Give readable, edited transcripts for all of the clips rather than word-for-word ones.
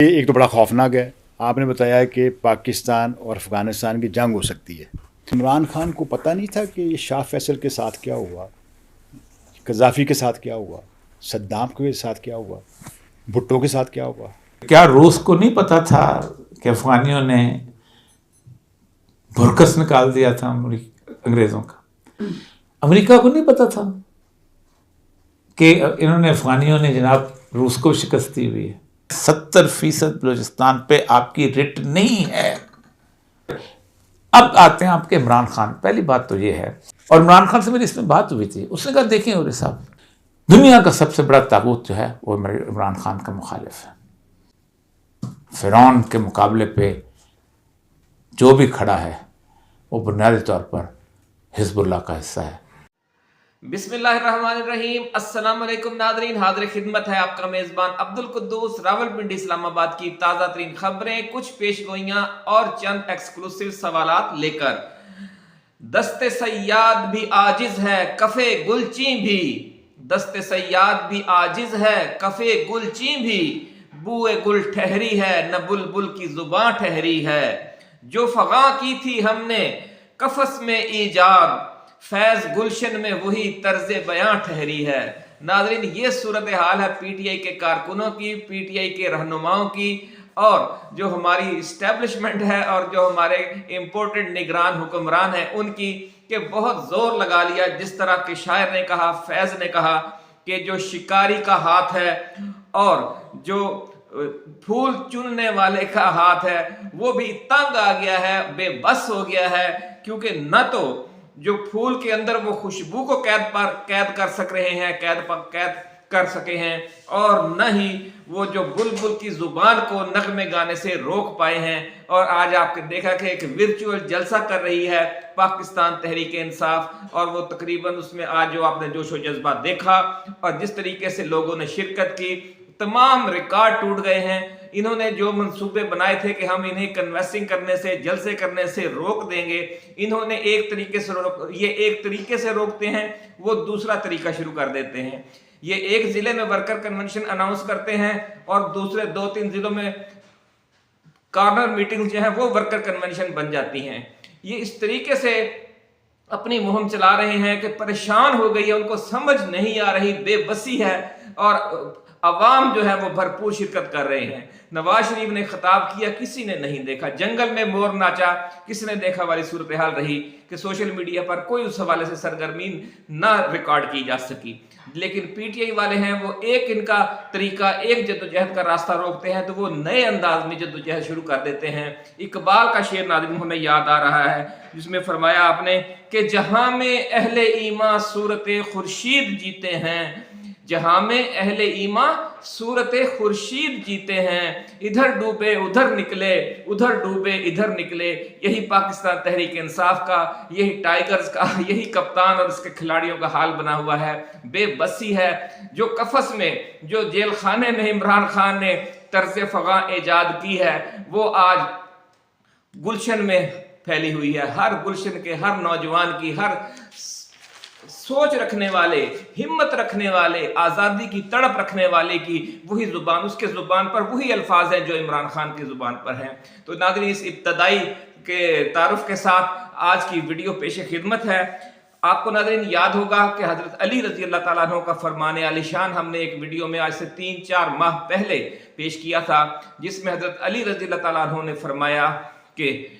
ये एक तो बड़ा खौफनाक है। आपने बताया कि पाकिस्तान और अफ़गानिस्तान की जंग हो सकती है। इमरान खान को पता नहीं था कि ये शाह फैसल के साथ क्या हुआ, कज़ाफ़ी के साथ क्या हुआ, सद्दाम के साथ क्या हुआ, भुट्टो के साथ क्या हुआ? क्या रूस को नहीं पता था कि अफगानियों ने भुरकस निकाल दिया था अंग्रेज़ों का? अमेरिका को नहीं पता था कि इन्होंने अफगानियों ने जनाब रूस को शिकस्त दी हुई है। 70% बलूचिस्तान पे आपकी रिट नहीं है। अब आते हैं आपके इमरान खान। पहली बात तो ये है, और इमरान खान से मेरी इसमें बात हुई थी, उसने कहा देखें उरे साहब, दुनिया का सबसे बड़ा ताबूत जो है वो इमरान खान का मुखालिफ है। फिरौन के मुकाबले पे जो भी खड़ा है वो बुनियादी तौर पर हिजबुल्लाह का हिस्सा है। बिस्मिल्लाहिर्रहमानिर्रहीम। अस्सलाम वालेकुम नादरीन, हाजिर खिदमत है आपका मेज़बान अब्दुल कुद्दूस। रावलपिंडी इस्लामाबाद की ताज़ा तरीन खबरें, कुछ पेशगोइयाँ और चंद एक्सक्लूसिव सवालात लेकर। दस्ते सयाद भी आजिज है, कफ़े गुलची भी। दस्ते सयाद भी आजिज है, कफ़े गुलची भी। बुए गुल ठहरी है, न बुलबुल की जुबां ठहरी है। जो फगा की थी हमने कफस में ईजाद, फैज गुलशन में वही तर्ज बयां ठहरी है। नाज़रीन, ये सूरत हाल है पीटीआई के कारकुनों की, पीटीआई के रहनुमाओं की, और जो हमारी इस्टेब्लिशमेंट है और जो हमारे इम्पोर्टेड निगरान हुक्मरान हैं उनकी, कि बहुत जोर लगा लिया। जिस तरह के शायर ने कहा, फैज ने कहा कि जो शिकारी का हाथ है और जो फूल चुनने वाले का हाथ है वो भी तंग आ गया है, बेबस हो गया है, क्योंकि न तो जो फूल के अंदर वो खुशबू को कैद कर सक रहे हैं, कैद कर सके हैं, और न ही वो जो बुलबुल की जुबान को नगमे गाने से रोक पाए हैं। और आज आपने देखा कि एक वर्चुअल जलसा कर रही है पाकिस्तान तहरीक इंसाफ, और वो तकरीबन उसमें आज जो आपने जोशो जज्बा देखा और जिस तरीके से लोगों ने शिरकत की, तमाम रिकॉर्ड टूट गए हैं। इन्होंने जो मंसूबे बनाए थे कि हम इन्हें कन्वेंसिंग करने से, जलसे करने से रोक देंगे, इन्होंने एक तरीके से रोकते हैं, वो दूसरा तरीका शुरू कर देते हैं। ये एक जिले में वर्कर कन्वेंशन अनाउंस करते हैं और दूसरे 2-3 जिलों में कॉर्नर मीटिंग जो है वो वर्कर कन्वेंशन बन जाती हैं। ये इस तरीके से अपनी मुहिम चला रहे हैं कि परेशान हो गई है, उनको समझ नहीं आ रही, बेबसी है, और अवाम जो है वो भरपूर शिरकत कर रहे हैं। नवाज शरीफ ने खिताब किया, किसी ने नहीं देखा। जंगल में मोर नाचा, किसने देखा वाली सूरत हाल रही कि सोशल मीडिया पर कोई उस हवाले से सरगर्मी ना रिकॉर्ड की जा सकी। लेकिन पीटीआई वाले हैं वो एक इनका तरीका, एक जद्दोजहद का रास्ता रोकते हैं तो वो नए अंदाज में जद्दोजहद शुरू कर देते हैं। इकबाल का शेर नाज़रीन हमें याद आ रहा है, जिसमें फरमाया आपने कि जहां में अहले ईमा सूरत खुर्शीद जीते हैं, जहां में अहले ईमा सूरत खुर्शीद जीते हैं, इधर डूबे उधर निकले, उधर डूबे इधर निकले। यही पाकिस्तान तहरीक इंसाफ का, यही टाइगर्स का, यही कप्तान और उसके खिलाड़ियों का हाल बना हुआ है। बेबसी है। जो कफस में, जो जेल खाने में इमरान खान ने तर्ज फगा ईजाद की है, वो आज गुलशन में फैली हुई है। हर गुलशन के, हर नौजवान की, हर सोच रखने वाले, हिम्मत रखने वाले, आज़ादी की तड़प रखने वाले की वही जुबान, उसके जुबान पर वही अल्फाज हैं जो इमरान खान की जुबान पर हैं। तो नाज़रीन, इस इब्तदाई के तारुफ के साथ आज की वीडियो पेश खिदमत है। आपको नाज़रीन याद होगा कि हज़रत अली रज़ी अल्लाह ताला अन्हु का फरमान आलिशान हमने एक वीडियो में आज से 3-4 माह पहले पेश किया था, जिसमें हज़रत अली रज़ी अल्लाह ताला अन्हु ने फरमाया कि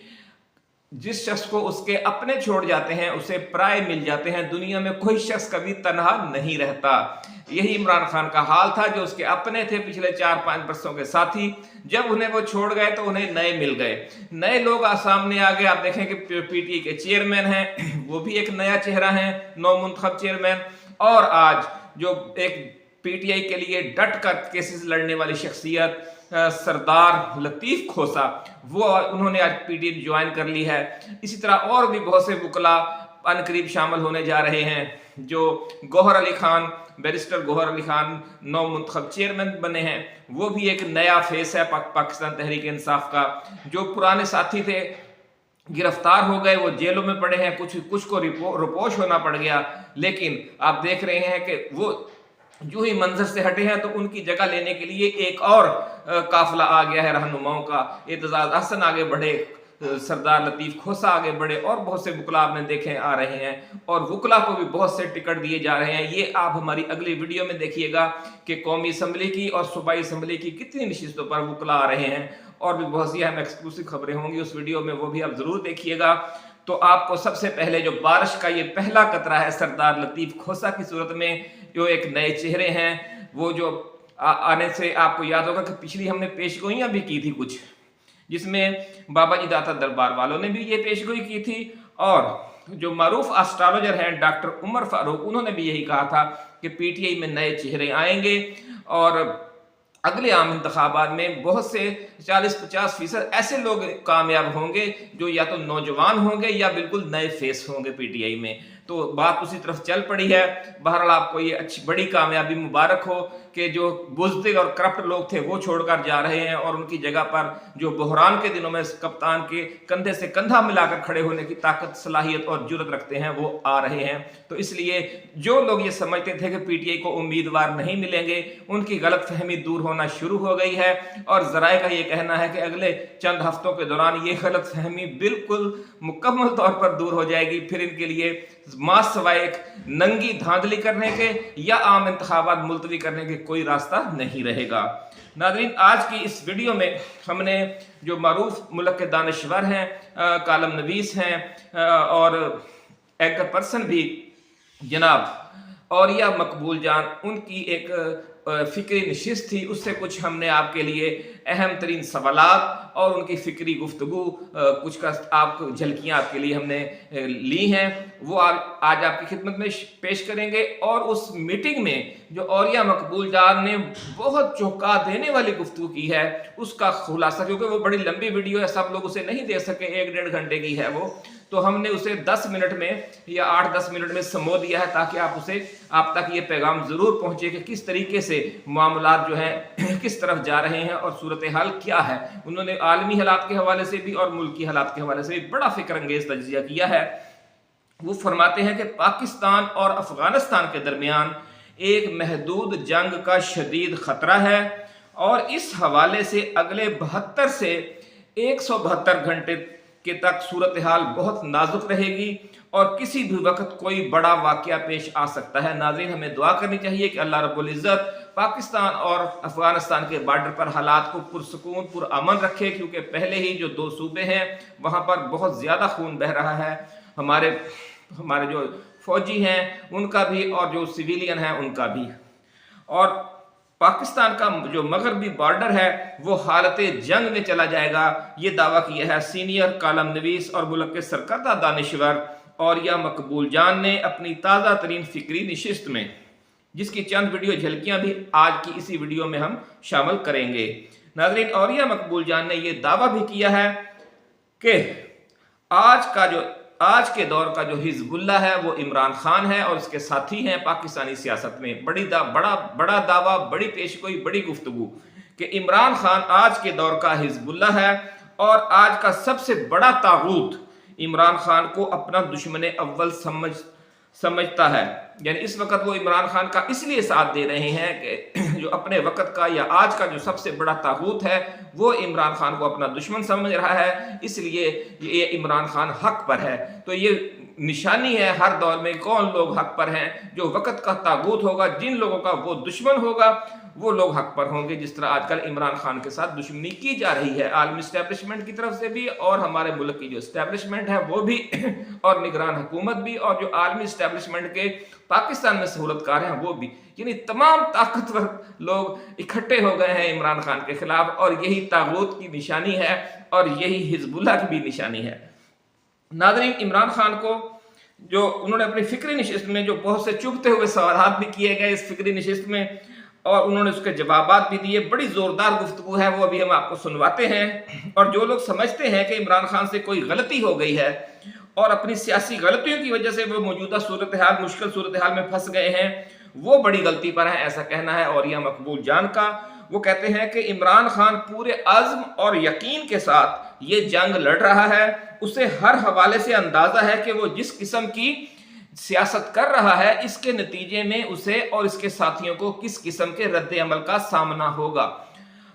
जिस शख्स को उसके अपने छोड़ जाते हैं उसे पराए मिल जाते हैं। दुनिया में कोई शख्स कभी तन्हा नहीं रहता। यही इमरान खान का हाल था। जो उसके अपने थे पिछले 4-5 वर्षों के साथी, जब उन्हें वो छोड़ गए तो उन्हें नए मिल गए, नए लोग सामने आ गए। आप देखें कि पीटीआई के चेयरमैन हैं, वो भी एक नया चेहरा है, नौमुंतखब चेयरमैन। और आज जो एक पीटीआई के लिए डट कर केसेस लड़ने वाली शख्सियत सरदार लतीफ खोसा, वो उन्होंने आज पीटीआई ज्वाइन कर ली है। इसी तरह और भी बहुत से वकला अनकरीब शामिल होने जा रहे हैं। जो गौहर अली खान, बैरिस्टर गौहर अली खान नौमुंतखब चेयरमैन बने हैं, वो भी एक नया फेस है पाकिस्तान तहरीक इंसाफ का। जो पुराने साथी थे गिरफ्तार हो गए, वो जेलों में पड़े हैं, कुछ को रुपोश होना पड़ गया। लेकिन आप देख रहे हैं कि वो जो ही मंजर से हटे हैं तो उनकी जगह लेने के लिए एक और काफिला आ गया है रहनुमाओं का। एतजाज हसन आगे बढ़े, सरदार लतीफ़ खोसा आगे बढ़े और बहुत से वकला आपने देखे आ रहे हैं, और वकला को भी बहुत से टिकट दिए जा रहे हैं। ये आप हमारी अगली वीडियो में देखिएगा कि कौमी असम्बली की और सूबाई असम्बली की कितनी नशिस्तों पर वकला आ रहे हैं, और भी बहुत सी अहम एक्सक्लूसिव खबरें होंगी उस वीडियो में, वो भी आप ज़रूर देखिएगा। तो आपको सबसे पहले जो बारिश का ये पहला कतरा है सरदार लतीफ़ खोसा की सूरत में, जो एक नए चेहरे हैं, वो जो आने से आपको याद होगा कि पिछली हमने पेशगोइयाँ भी की थी कुछ, जिसमें बाबा जी दाता दरबार वालों ने भी ये पेशगोई की थी, और जो मारूफ एस्ट्रोलॉजर हैं डॉक्टर उमर फारूक, उन्होंने भी यही कहा था कि पीटीआई में नए चेहरे आएंगे और अगले आम इंतखाबात में बहुत से 40-50% ऐसे लोग कामयाब होंगे जो या तो नौजवान होंगे या बिल्कुल नए फेस होंगे पीटीआई में। तो बात उसी तरफ चल पड़ी है। बहरहाल आपको ये अच्छी बड़ी कामयाबी मुबारक हो कि जो बुज़दिल और करप्ट लोग थे वो छोड़कर जा रहे हैं, और उनकी जगह पर जो बहरान के दिनों में कप्तान के कंधे से कंधा मिलाकर खड़े होने की ताकत, सलाहियत और जुर्रत रखते हैं वो आ रहे हैं। तो इसलिए जो लोग ये समझते थे कि पीटीआई को उम्मीदवार नहीं मिलेंगे, उनकी गलत फहमी दूर होना शुरू हो गई है, और ज़राए का ये कहना है कि अगले चंद हफ्तों के दौरान ये गलत फहमी बिल्कुल मुकम्मल तौर पर दूर हो जाएगी। फिर इनके लिए मास सवाए एक नंगी धांधली करने के या आम इंतखाबात मुलतवी करने के कोई रास्ता नहीं रहेगा। नाज़रीन, आज की इस वीडियो में हमने जो मारूफ मुल्क के दानिश्वर हैं, कालम नवीस हैं और एंकर पर्सन भी जनाब औरिया मकबूल जान, उनकी एक फ़िक्री नशिस्त थी, उससे कुछ हमने आपके लिए अहम तरीन सवालात और उनकी फ़िक्री गुफ्तगू कुछ का आपको झलकियाँ आपके लिए हमने ली हैं, वो आज आपकी खिदमत में पेश करेंगे। और उस मीटिंग में जो औरिया मकबूल जान ने बहुत चौंका देने वाली गुफ्तगू की है, उसका खुलासा, क्योंकि वो बड़ी लंबी वीडियो है, सब लोग उसे नहीं देख सके, 1-1.5 घंटे की है वो, तो हमने उसे 10 मिनट में या 8-10 मिनट में समो दिया है, ताकि आप तक ये पैगाम ज़रूर पहुँचे कि किस तरीके से मामलात जो हैं किस तरफ जा रहे हैं और सूरत हाल क्या है। उन्होंने आलमी हालात के हवाले से भी और मुल्की हालात के हवाले से भी बड़ा फिक्र अंगेज़ तज्ज़िया किया है। वो फरमाते हैं कि पाकिस्तान और अफ़गानिस्तान के दरमियान एक महदूद जंग का शदीद ख़तरा है, और इस हवाले से अगले 72 से 172 घंटे के तक सूरत हाल बहुत नाजुक रहेगी और किसी भी वक्त कोई बड़ा वाक़या पेश आ सकता है। नाज़रीन, हमें दुआ करनी चाहिए कि अल्लाह रब्बुल इज़्ज़त पाकिस्तान और अफ़गानिस्तान के बॉर्डर पर हालात को पुरसुकून पुरअमन रखे, क्योंकि पहले ही जो 2 सूबे हैं वहाँ पर बहुत ज़्यादा खून बह रहा है। हमारे जो फौजी हैं उनका भी और जो सिविलियन हैं उनका भी, और पाकिस्तान का जो मगरबी बॉर्डर है वो हालत जंग में चला जाएगा। ये दावा किया है सीनियर कालम नवीस और मुल्क के सरकर्दा दानिश्वर औरिया मकबूल जान ने अपनी ताज़ा तरीन फ़िक्री नशिस्त में, जिसकी चंद वीडियो झलकियाँ भी आज की इसी वीडियो में हम शामिल करेंगे। नाज़रीन, औरिया मकबूल जान ने यह दावा भी किया है कि आज के दौर का जो हिजबुल्लाह है वो इमरान खान है और उसके साथी हैं पाकिस्तानी सियासत में। बड़ा दावा, बड़ी पेशगोई, बड़ी गुफ्तगू कि इमरान खान आज के दौर का हिजबुल्लाह है, और आज का सबसे बड़ा तागूत इमरान खान को अपना दुश्मन अव्वल समझता है। यानी इस वक्त वो इमरान खान का इसलिए साथ दे रहे हैं कि जो अपने वक्त का या आज का जो सबसे बड़ा तागूत है वो इमरान खान को अपना दुश्मन समझ रहा है, इसलिए ये इमरान खान हक पर है। तो ये निशानी है हर दौर में कौन लोग हक पर हैं। जो वक्त का तागूत होगा, जिन लोगों का वो दुश्मन होगा, वो लोग हक पर होंगे। जिस तरह आजकल इमरान खान के साथ दुश्मनी की जा रही है आलमी इस्टेब्लिशमेंट की तरफ से भी, और हमारे मुल्क की जो इस्टेब्लिशमेंट है वो भी, और निगरान हुकूमत भी, और जो आलमी इस्टेब्लिशमेंट के पाकिस्तान में सहूलतकार हैं वो भी, यानी तमाम ताकतवर लोग इकट्ठे हो गए हैं इमरान खान के खिलाफ, और यही तागूत की निशानी है और यही हिजबुल्लाह की भी निशानी है। नाज़रीन, इमरान खान को जो उन्होंने अपनी फ़िक्री नशिस्त में जो बहुत से चुभते हुए सवालात भी किए गए इस फ़िक्री नशिस्त में, और उन्होंने उसके जवाबात भी दिए, बड़ी ज़ोरदार गुफ्तगू है, वो अभी हम आपको सुनवाते हैं। और जो लोग समझते हैं कि इमरान खान से कोई गलती हो गई है और अपनी सियासी गलतियों की वजह से वो मौजूदा सूरत हाल, मुश्किल सूरत हाल में फंस गए हैं, वो बड़ी गलती पर है, ऐसा कहना है औरिया मकबूल जान का। वो कहते हैं कि इमरान खान पूरे अज़्म और यकीन के साथ ये जंग लड़ रहा है। उसे हर हवाले से अंदाज़ा है कि वो जिस किस्म की सियासत कर रहा है, इसके नतीजे में उसे और इसके साथियों को किस किस्म के रद्द अमल का सामना होगा।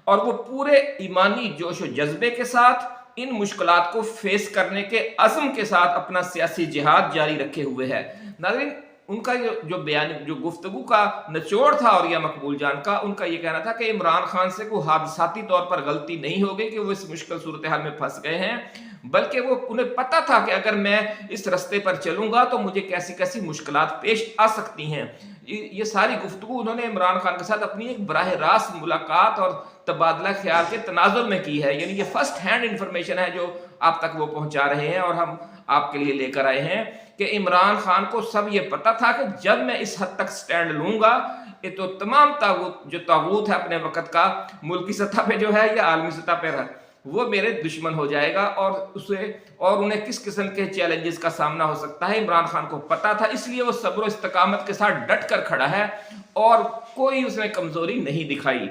और वो पूरे ईमानी जोश और जज्बे के साथ इन मुश्किलात को फेस करने के अज़्म के साथ अपना सियासी जिहाद जारी रखे हुए है। नाज़रीन, उनका जो बयान, जो गुफ्तगू का निचोड़ था औरिया मकबूल जान का, उनका ये कहना था कि इमरान खान से कोई हादसाती तौर पर गलती नहीं हो गई कि वो इस मुश्किल सूरत हाल में फंस गए हैं, बल्कि वो उन्हें पता था कि अगर मैं इस रास्ते पर चलूंगा तो मुझे कैसी कैसी मुश्किलात पेश आ सकती हैं। ये सारी गुफ्तगू उन्होंने इमरान खान के साथ अपनी एक बराह रास्त मुलाकात और तबादला ख्याल के तनाजुर में की है। यानी ये फर्स्ट हैंड इंफॉर्मेशन है जो आप तक वो पहुंचा रहे हैं और हम आपके लिए लेकर आए हैं कि इमरान खान को सब ये पता था कि जब मैं इस हद तक स्टैंड लूंगा, ये तो तमाम तागूत, जो तागूत है अपने वक्त का, मुल्की सतह पे जो है या आलमी सतह पे है, वो मेरे दुश्मन हो जाएगा और उन्हें किस किस्म के चैलेंजेस का सामना हो सकता है इमरान खान को पता था। इसलिए वो सब्र और इस्तकामत के साथ डट कर खड़ा है और कोई उसमें कमजोरी नहीं दिखाई।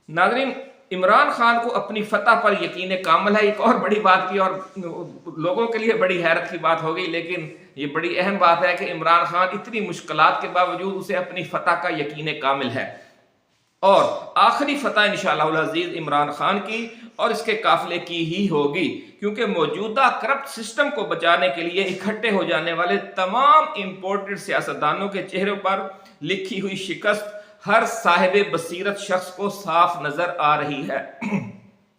नाज़रीन, इमरान खान को अपनी फतह पर यकीन कामिल है। एक और बड़ी बात की और लोगों के लिए बड़ी हैरत की बात हो गई, लेकिन ये बड़ी अहम बात है कि इमरान खान इतनी मुश्किलात के बावजूद उसे अपनी फतह का यकीन कामिल है और आखिरी फतह इंशाअल्लाह अज़ीज़ इमरान खान की और इसके काफिले की ही होगी, क्योंकि मौजूदा करप्ट सिस्टम को बचाने के लिए इकट्ठे हो जाने वाले तमाम इंपोर्टेड सियासतदानों के चेहरों पर लिखी हुई शिकस्त हर साहिब बसीरत शख्स को साफ नजर आ रही है।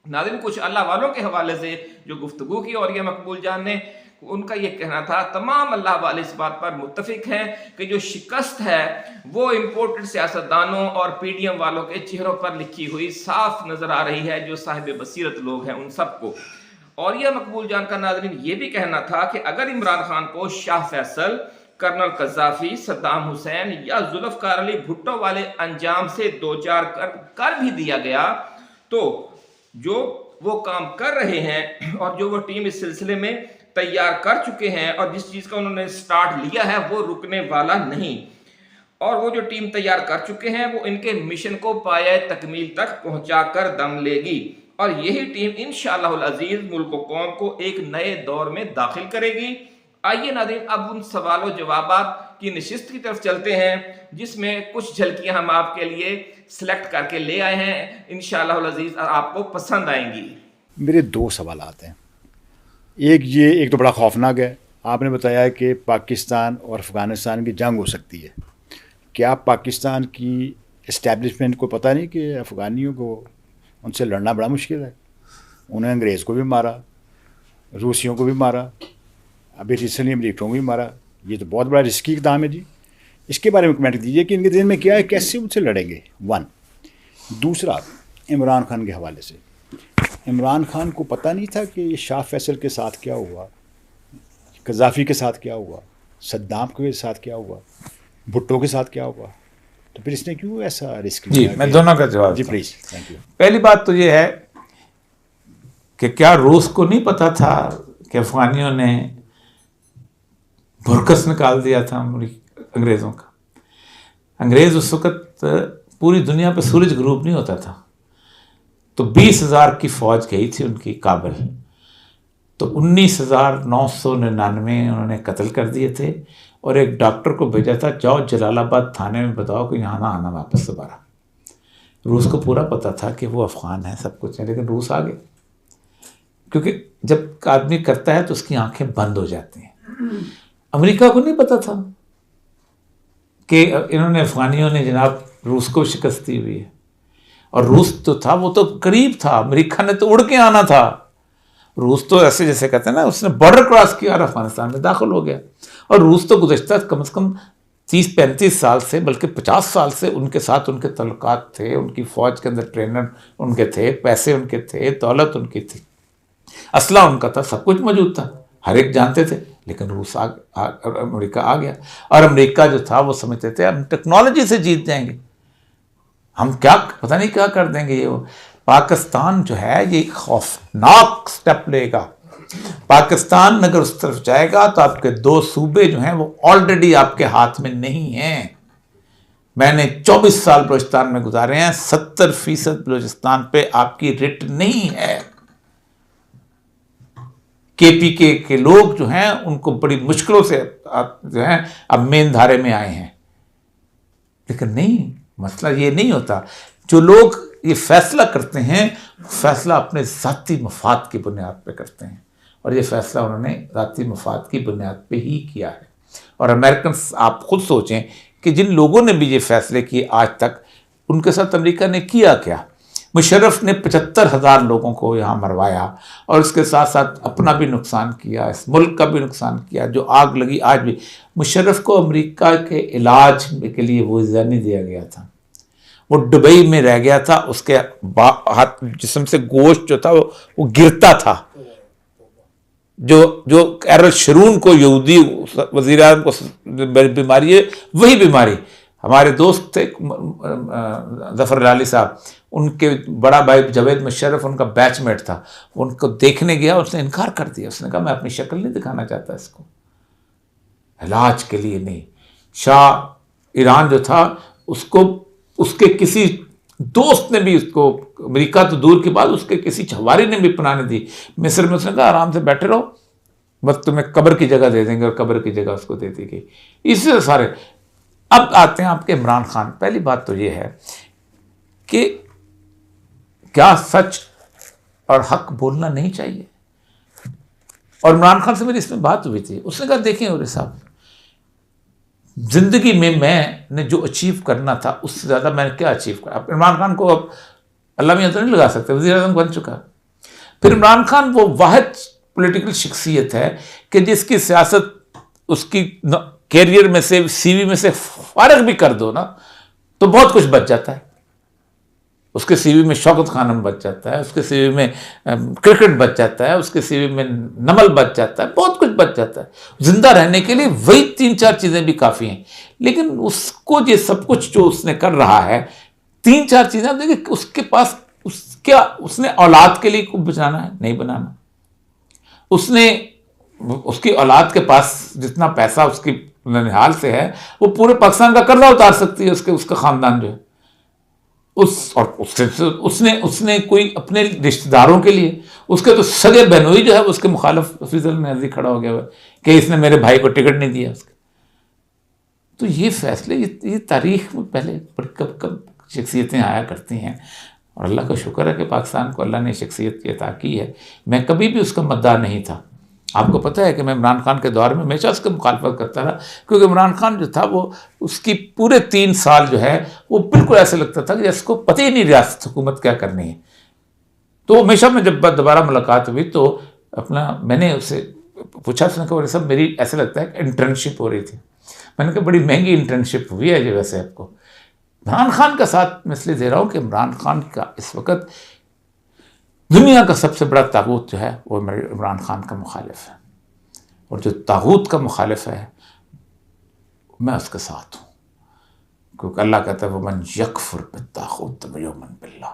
नाज़रीन, कुछ अल्लाह वालों के हवाले से जो गुफ्तगू की और ये मकबूल जान ने, उनका ये कहना था, तमाम अल्लाह वाले इस बात पर मुत्तफिक हैं कि जो शिकस्त है वो इंपोर्टेड सियासतदानों और पीडीएम वालों के चेहरों पर लिखी हुई साफ नजर आ रही है, जो साहिब बसीरत लोग हैं उन सबको। और यह मकबूल जान का नाज़रीन ये भी कहना था कि अगर इमरान खान को शाह फैसल, कर्नल कज़ाफी, सद्दाम हुसैन या जुल्फ़िकार अली भुट्टो वाले अंजाम से दो चार कर भी दिया गया, तो जो वो काम कर रहे हैं और जो वो टीम इस सिलसिले में तैयार कर चुके हैं और जिस चीज़ का उन्होंने स्टार्ट लिया है वो रुकने वाला नहीं। और वो जो टीम तैयार कर चुके हैं वो इनके मिशन को पाया तकमील तक पहुंचाकर दम लेगी और यही टीम इंशाअल्लाह अज़ीज़ मुल्क व कौम को एक नए दौर में दाखिल करेगी। आइए नाज़रीन, अब उन सवालों जवाबात की नशिस्त की तरफ चलते हैं, जिसमें कुछ झलकियां हम आपके लिए सिलेक्ट करके ले आए हैं, इंशाअल्लाह अज़ीज़ आपको पसंद आएंगी। मेरे दो सवाल आते हैं। एक तो बड़ा खौफनाक है। आपने बताया कि पाकिस्तान और अफ़गानिस्तान की जंग हो सकती है। क्या पाकिस्तान की इस्टेब्लिशमेंट को पता नहीं कि अफ़गानियों को उनसे लड़ना बड़ा मुश्किल है? उन्हें अंग्रेज़ को भी मारा, रूसियों को भी मारा, अभी रिसेंटली अमरीकियों को भी मारा। ये तो बहुत बड़ा रिस्की इक़दाम है जी। इसके बारे में कमेंट दीजिए कि इनके दिन में क्या है, कैसे उनसे लड़ेंगे। वन। दूसरा, इमरान खान के हवाले से, इमरान खान को पता नहीं था कि ये शाह फैसल के साथ क्या हुआ, कज़ाफ़ी के साथ क्या हुआ, सद्दाम के साथ क्या हुआ, भुट्टो के साथ क्या हुआ, तो फिर इसने क्यों ऐसा रिस्क लिया? जी, मैं दोनों का जवाब जी प्लीज़। Thank you. पहली बात तो ये है कि क्या रूस को नहीं पता था कि अफगानियों ने भुरकस निकाल दिया था अंग्रेज़ों का? अंग्रेज़ उस वक़्त पूरी दुनिया पे सूरज ग्रुप नहीं होता था, तो 20,000 की फ़ौज गई थी उनकी काबल, तो 19,999 उन्होंने कत्ल कर दिए थे और एक डॉक्टर को भेजा था, जाओ जलालाबाद थाने में बताओ कि यहाँ ना आना वापस दोबारा। रूस को पूरा पता था कि वो अफ़गान है, सब कुछ है, लेकिन रूस आ गए, क्योंकि जब आदमी करता है तो उसकी आंखें बंद हो जाती हैं। अमेरिका को नहीं पता था कि इन्होंने, अफ़गानियों ने जनाब रूस को शिकस्त दी हुई है, और रूस तो था, वो तो करीब था, अमेरिका ने तो उड़ के आना था। रूस तो ऐसे जैसे कहते हैं ना, उसने बॉर्डर क्रॉस किया और अफगानिस्तान में दाखिल हो गया। और रूस तो गुज़श्ता कम से कम 30-35 साल से, बल्कि 50 साल से उनके साथ उनके तल्लुकात थे, उनकी फ़ौज के अंदर ट्रेनर उनके थे, पैसे उनके थे, दौलत उनकी थी, असला उनका था, सब कुछ मौजूद था, हर एक जानते थे। लेकिन रूस अमेरिका आ गया, और अमेरिका जो था वो समझते थे हम टेक्नोलॉजी से जीत जाएंगे, हम क्या पता नहीं क्या कर देंगे। ये पाकिस्तान जो है ये खौफनाक स्टेप लेगा। पाकिस्तान अगर उस तरफ जाएगा तो आपके 2 सूबे जो हैं वो ऑलरेडी आपके हाथ में नहीं हैं। मैंने 24 साल बलूचिस्तान में गुजारे हैं, 70% बलूचिस्तान पे आपकी रिट नहीं है। KPK کے لوگ جو ہیں ان کو بڑی مشکلوں سے جو ہیں اب مین دھارے میں آئے ہیں. لیکن نہیں، مسئلہ یہ نہیں ہوتا. جو لوگ یہ فیصلہ کرتے ہیں فیصلہ اپنے ذاتی مفاد کی بنیاد پہ کرتے ہیں، اور یہ فیصلہ انہوں نے ذاتی مفاد کی بنیاد پہ ہی کیا ہے. اور امریکنس آپ خود سوچیں کہ جن لوگوں نے بھی یہ فیصلے کیے آج تک، ان کے ساتھ امریکہ نے کیا کیا؟ مشرف نے 75,000 لوگوں کو یہاں مروایا، اور اس کے ساتھ ساتھ اپنا بھی نقصان کیا، اس ملک کا بھی نقصان کیا. جو آگ لگی آج بھی، مشرف کو امریکہ کے علاج کے لیے وہ ویزا نہیں دیا گیا تھا. وہ دبئی میں رہ گیا تھا، اس کے جسم سے گوشت جو تھا وہ گرتا تھا. جو ایرل شرون کو یہودی وزیر اعظم کو بیماری ہے، وہی بیماری. ہمارے دوست تھے ظفر لالی صاحب، ان کے بڑا بھائی جاوید مشرف ان کا بیچ میٹ تھا. ان کو دیکھنے گیا، اس نے انکار کر دیا. اس نے کہا میں اپنی شکل نہیں دکھانا چاہتا اس کو، علاج کے لیے نہیں. شاہ ایران جو تھا اس کے کسی دوست نے بھی اس کو، امریکہ تو دور کی بات، اس کے کسی چھواری نے بھی پناہ نہیں دی. مصر میں اس نے کہا آرام سے بیٹھے رہو، بس تمہیں قبر کی جگہ دے دیں گے، اور قبر کی جگہ اس کو دے دی گئی. اس سے سارے. اب آتے ہیں آپ کے عمران خان. پہلی بات تو یہ ہے کہ کیا سچ اور حق بولنا نہیں چاہیے؟ اور عمران خان سے میری اس میں بات ہوئی تھی. اس نے کہا دیکھیں عوری صاحب، زندگی میں نے جو اچیو کرنا تھا اس سے زیادہ میں نے کیا اچیو کرا. اب عمران خان کو اب اللہ میاں تو نہیں لگا سکتے، وزیر اعظم بن چکا. پھر عمران خان وہ واحد پولیٹیکل شخصیت ہے کہ جس کی سیاست اس کی کیریئر میں سے، CV میں سے فارغ بھی کر دو نا تو بہت کچھ بچ جاتا ہے. اس کے CV میں شوکت خانم بچ جاتا ہے، اس کے CV میں کرکٹ بچ جاتا ہے، اس کے CV میں نمل بچ جاتا ہے، بہت کچھ بچ جاتا ہے. زندہ رہنے کے لیے وہی 3-4 چیزیں بھی کافی ہیں. لیکن اس کو یہ سب کچھ جو اس نے کر رہا ہے، 3-4 چیزیں دیکھیں اس کے پاس، اس نے اولاد کے لیے بچانا ہے، نہیں بنانا. اس کی اولاد کے پاس جتنا پیسہ اس کی ننہال سے ہے، وہ پورے پاکستان کا قرضہ اتار سکتی ہے اس کا خاندان جو ہے. اس نے کوئی اپنے رشتہ داروں کے لیے، اس کے تو سگے بہنوئی جو ہے اس کے مخالف حفیظ النظری کھڑا ہو گیا ہوا کہ اس نے میرے بھائی کو ٹکٹ نہیں دیا. اس کے تو یہ فیصلے، یہ تاریخ میں پہلے کب شخصیتیں آیا کرتی ہیں. اور اللہ کا شکر ہے کہ پاکستان کو اللہ نے شخصیت کی عطا کی ہے. میں کبھی بھی اس کا مداح نہیں تھا. آپ کو پتہ ہے کہ میں عمران خان کے دور میں ہمیشہ اس کی مخالفت کرتا رہا، کیونکہ عمران خان جو تھا وہ اس کی پورے 3 سال جو ہے وہ بالکل ایسے لگتا تھا کہ اس کو پتہ ہی نہیں ریاست حکومت کیا کرنی ہے. تو ہمیشہ میں جب دوبارہ ملاقات ہوئی تو میں نے اسے پوچھا، اس نے کہا سب میری ایسے لگتا ہے کہ انٹرنشپ ہو رہی تھی. میں نے کہا بڑی مہنگی انٹرنشپ ہوئی ہے جو ویسے آپ کو. عمران خان کا ساتھ میں اس لیے دے رہا ہوں کہ عمران خان کا اس وقت دنیا کا سب سے بڑا طاغوت جو ہے وہ عمران خان کا مخالف ہے. اور جو طاغوت کا مخالف ہے میں اس کے ساتھ ہوں، کیونکہ اللہ کہتا ہے وَمَنْ يَكْفُرْ بِالطَّاغُوتِ وَيُؤْمِنْ بِاللَّهِ.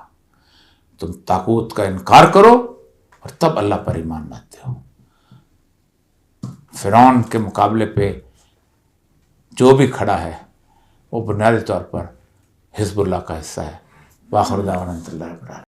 تم طاغوت کا انکار کرو اور تب اللہ پر ایمان لاتے ہو. فرعون کے مقابلے پہ جو بھی کھڑا ہے وہ بنیادی طور پر حزب اللہ کا حصہ ہے. وآخر دعوانا الحمد للہ رب العالمین.